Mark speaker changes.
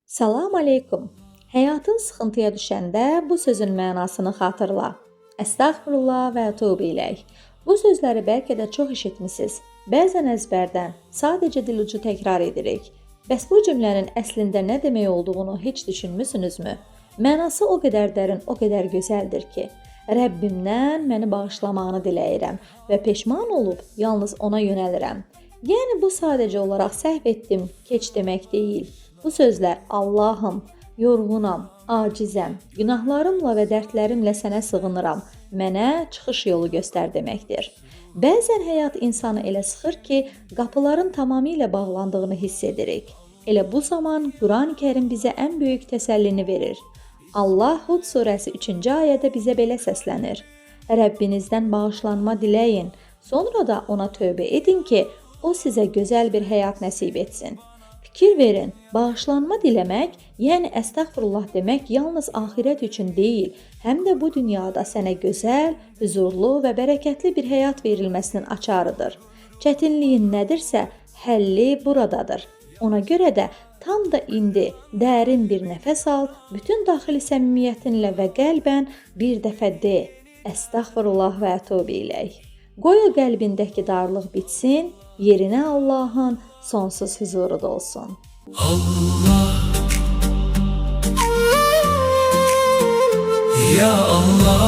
Speaker 1: Salam aleykum. Həyatın sıxıntıya düşəndə bu sözün mənasını xatırla. Əstəğfirullah və tövbə iləyh. Bu sözləri bəlkə də çox eşitmisiniz. Bəzən əzbərdən, sadəcə dilucu təkrar edirik. Bəs bu cümlənin əslində nə demək olduğunu heç düşünmüsünüzmü? Mənası o qədər dərin, o qədər gözəldir ki, Rəbbimdən məni bağışlamağını diləyirəm və peşman olub yalnız ona yönəlirəm. Yəni bu sadəcə olaraq səhv etdim, keç demək deyil. Bu sözlər Allahım, yorğunam, acizəm, günahlarımla və dərdlərimlə sənə sığınıram, mənə çıxış yolu göstər deməkdir. Bəzən həyat insanı elə sıxır ki, qapıların tamamilə bağlandığını hiss edirik. Elə bu zaman Qurani-Kərim bizə ən böyük təsəllini verir. Allah Hud surəsi 3-cü ayədə bizə belə səslənir. Rəbbinizdən bağışlanma diləyin, sonra da ona tövbə edin ki, o sizə gözəl bir həyat nəsib etsin. Fikir verin, bağışlanma diləmək, yəni əstəğfirullah demək yalnız axirət üçün deyil, həm də bu dünyada sənə gözəl, huzurlu və bərəkətli bir həyat verilməsinin açarıdır. Çətinliyin nədirsə, həlli buradadır. Ona görə də tam da indi dərin bir nəfəs al, bütün daxili səmimiyyətinlə və qəlbən bir dəfə de, əstəğfirullah və tövbə iləyh. Qoy o qəlbindəki darlıq bitsin, yerinə Allahın sonsuz huzuru dolsun.
Speaker 2: Allah, ya Allah.